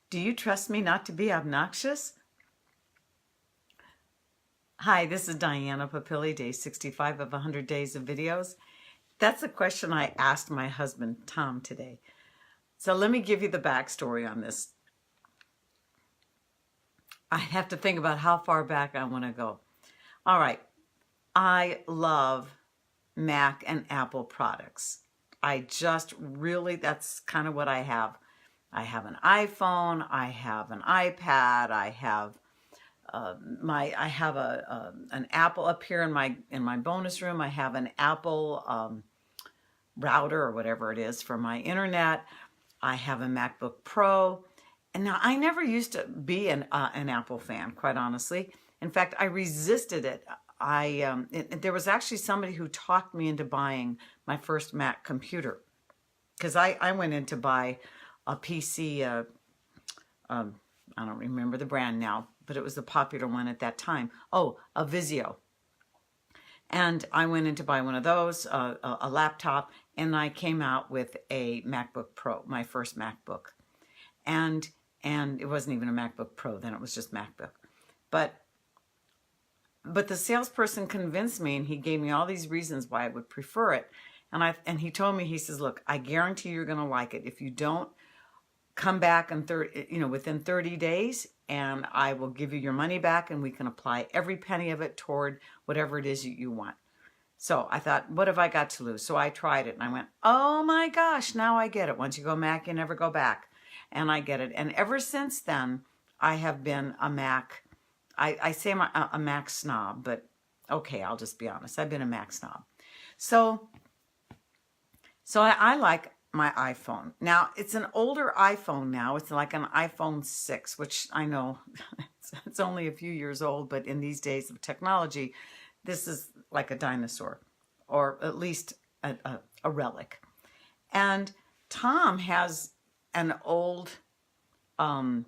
Do you trust me not to be obnoxious? Hi, this is Diana Papilli, day 65 of 100 days of videos. That's a question I asked my husband, Tom, today. So let me give you the backstory on this. I have to think about how far back I want to go. All right, I love Mac and Apple products. That's kind of what I have. I have an iPhone, I have an iPad, I have an Apple up here in my bonus room. I have an Apple router or whatever it is for my internet. I have a MacBook Pro, and now I never used to be an Apple fan, quite honestly. In fact, I resisted it. There was actually somebody who talked me into buying my first Mac computer, because I went in to buy a PC. I don't remember the brand now, but it was the popular one at that time. Oh, a Vizio. And I went in to buy one of those, a laptop, and I came out with a MacBook Pro, my first MacBook. And it wasn't even a MacBook Pro then, it was just MacBook. But the salesperson convinced me, and he gave me all these reasons why I would prefer it. And he told me, he says, look, I guarantee you're going to like it. If you don't, come back in within 30 days, and I will give you your money back, and we can apply every penny of it toward whatever it is you want. So I thought, what have I got to lose? So I tried it, and I went, oh my gosh, now I get it. Once you go Mac, you never go back. And I get it. And ever since then, I have been a Mac. I say I'm a Mac snob, but okay, I'll just be honest. I've been a Mac snob. So I like my iPhone. Now, it's an older iPhone now. It's like an iPhone 6, which I know it's only a few years old, but in these days of technology, this is like a dinosaur, or at least a relic. And Tom has an old a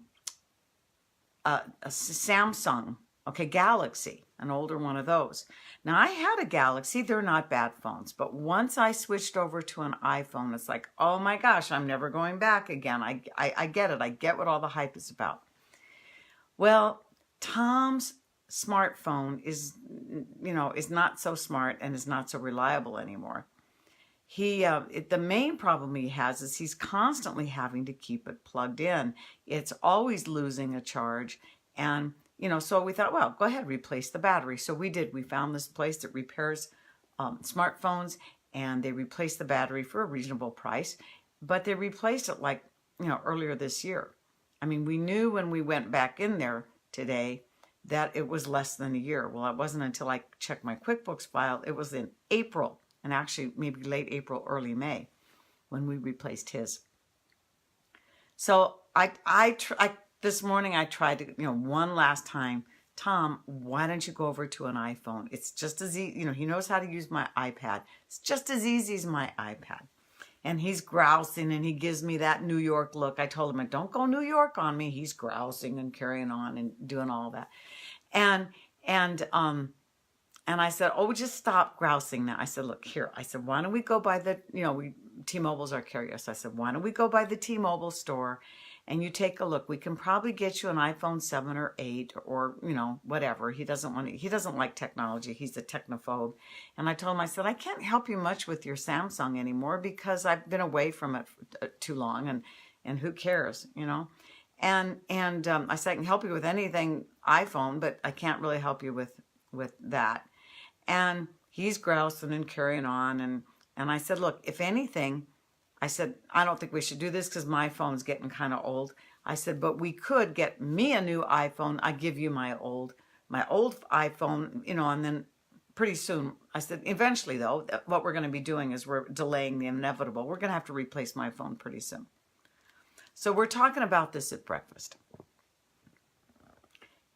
Samsung, okay, Galaxy, an older one of those. Now, I had a Galaxy. They're not bad phones. But once I switched over to an iPhone, it's like, oh my gosh, I'm never going back again. I get it. I get what all the hype is about. Well, Tom's smartphone is not so smart and is not so reliable anymore. The main problem he has is he's constantly having to keep it plugged in. It's always losing a charge. And so we thought, well, go ahead, replace the battery. So we did. We found this place that repairs smartphones, and they replaced the battery for a reasonable price. But they replaced it like, earlier this year. I mean, we knew when we went back in there today that it was less than a year. Well, it wasn't until I checked my QuickBooks file. It was in April, and actually maybe late April, early May, when we replaced his. So this morning I tried to, one last time, Tom, why don't you go over to an iPhone? It's just as easy, he knows how to use my iPad. It's just as easy as my iPad. And he's grousing, and he gives me that New York look. I told him, don't go New York on me. He's grousing and carrying on and doing all that. And I said, oh, just stop grousing now. I said, look, here. I said, why don't we go by the, T-Mobile's our carrier. So I said, why don't we go by the T-Mobile store and you take a look. We can probably get you an iPhone 7 or 8 or, whatever. He doesn't like technology. He's a technophobe. And I told him, I said, I can't help you much with your Samsung anymore because I've been away from it for too long, and who cares, And I said, I can help you with anything iPhone, but I can't really help you with that. And he's grousing and carrying on. And I said, look, if anything, I said, I don't think we should do this because my phone's getting kind of old. I said, but we could get me a new iPhone. I give you my old iPhone, and then pretty soon, I said, eventually though, what we're going to be doing is we're delaying the inevitable. We're going to have to replace my phone pretty soon. So we're talking about this at breakfast.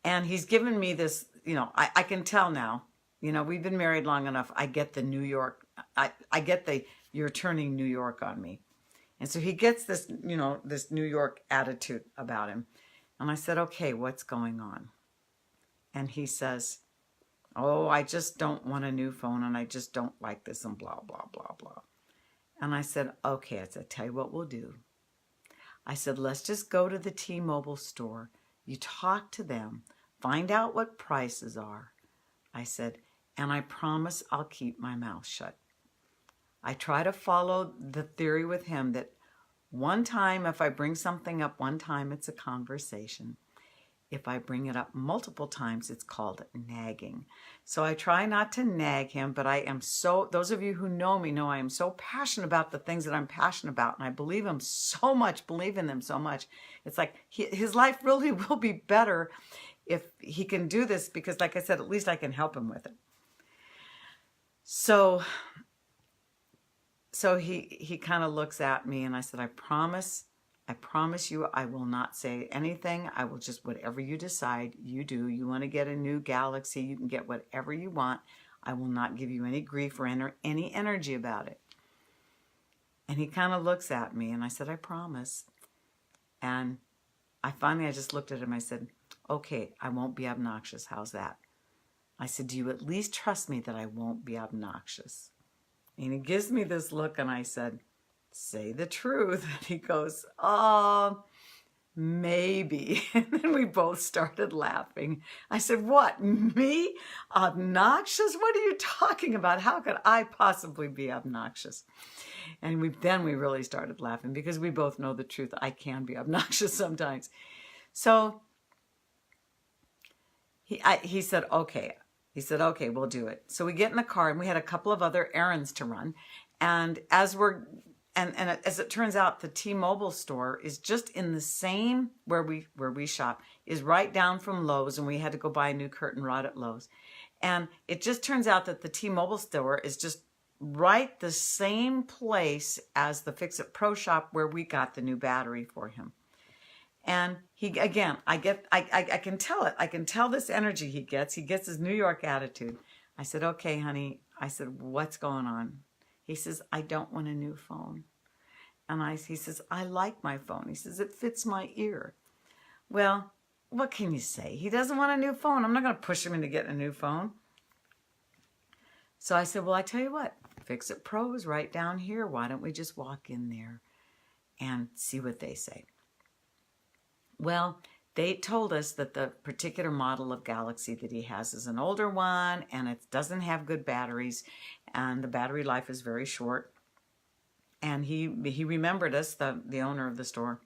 And he's given me this, I can tell now, we've been married long enough. I get the New York, I get the, you're turning New York on me. And so he gets this, this New York attitude about him. And I said, okay, what's going on? And he says, oh, I just don't want a new phone, and I just don't like this, and blah, blah, blah, blah. And I said, okay, I said, tell you what we'll do. I said, let's just go to the T-Mobile store. You talk to them, find out what prices are. I said, and I promise I'll keep my mouth shut. I try to follow the theory with him that one time, if I bring something up one time, it's a conversation. If I bring it up multiple times, it's called nagging. So I try not to nag him, but I am so, those of you who know me know I am so passionate about the things that I'm passionate about, and I believe him so much, believe in them so much. It's like his life really will be better if he can do this, because like I said, at least I can help him with it. So he kind of looks at me, and I said, I promise you I will not say anything. I will just, whatever you decide, you do. You want to get a new Galaxy, you can get whatever you want. I will not give you any grief or any energy about it. And he kind of looks at me, and I said, I promise. And I just looked at him. I said, okay, I won't be obnoxious. How's that? I said, do you at least trust me that I won't be obnoxious? And he gives me this look, and I said, say the truth. And he goes, maybe. And then we both started laughing. I said, what, me? Obnoxious? What are you talking about? How could I possibly be obnoxious? And then we really started laughing, because we both know the truth. I can be obnoxious sometimes. So he said, okay. He said, okay, we'll do it. So we get in the car, and we had a couple of other errands to run. And as it turns out, the T-Mobile store is just in the same, where we shop, is right down from Lowe's, and we had to go buy a new curtain rod at Lowe's. And it just turns out that the T-Mobile store is just right the same place as the Fix-It Pro shop where we got the new battery for him. And he, again, I can tell it. I can tell this energy he gets. He gets his New York attitude. I said, okay, honey. I said, what's going on? He says, I don't want a new phone. And he says, I like my phone. He says, it fits my ear. Well, what can you say? He doesn't want a new phone. I'm not going to push him into getting a new phone. So I said, well, I tell you what, Fix-It Pro is right down here. Why don't we just walk in there and see what they say? Well, they told us that the particular model of Galaxy that he has is an older one, and it doesn't have good batteries, and the battery life is very short. And he remembered us, the owner of the store,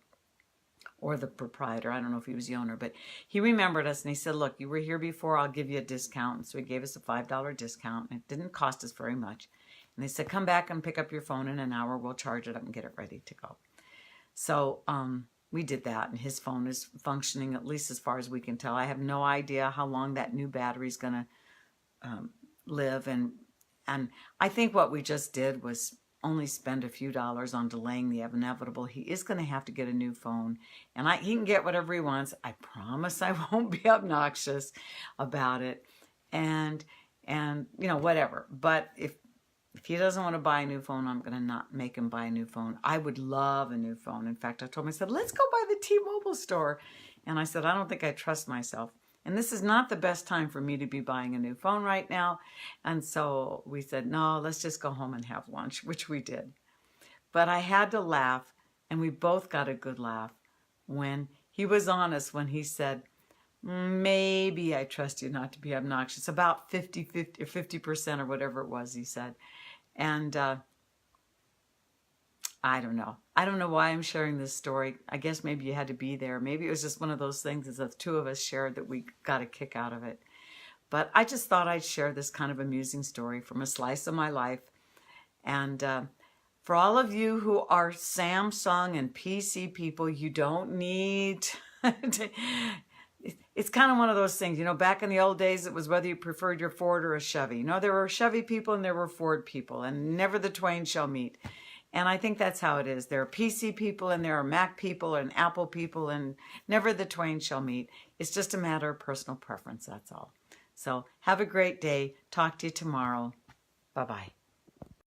or the proprietor. I don't know if he was the owner, but he remembered us, and he said, look, you were here before, I'll give you a discount. And so he gave us a $5 discount, and it didn't cost us very much. And they said, come back and pick up your phone in an hour. We'll charge it up and get it ready to go. So we did that, and his phone is functioning, at least as far as we can tell. I have no idea how long that new battery is going to live. And I think what we just did was only spend a few dollars on delaying the inevitable. He is going to have to get a new phone, and he can get whatever he wants. I promise I won't be obnoxious about it, and you know, whatever. But if he doesn't want to buy a new phone, I'm going to not make him buy a new phone. I would love a new phone. In fact, I told him, I said, let's go by the T-Mobile store. And I said, I don't think I trust myself. And this is not the best time for me to be buying a new phone right now. And so we said, no, let's just go home and have lunch, which we did. But I had to laugh, and we both got a good laugh when he was honest, when he said, maybe I trust you not to be obnoxious, about 50% or whatever it was, he said. And I don't know. I don't know why I'm sharing this story. I guess maybe you had to be there. Maybe it was just one of those things as the two of us shared that we got a kick out of it. But I just thought I'd share this kind of amusing story from a slice of my life. And for all of you who are Samsung and PC people, you don't need to, it's kind of one of those things, you know, back in the old days, it was whether you preferred your Ford or a Chevy. You know, there were Chevy people and there were Ford people, and never the twain shall meet. And I think that's how it is. There are PC people and there are Mac people and Apple people, and never the twain shall meet. It's just a matter of personal preference, that's all. So have a great day. Talk to you tomorrow. Bye-bye.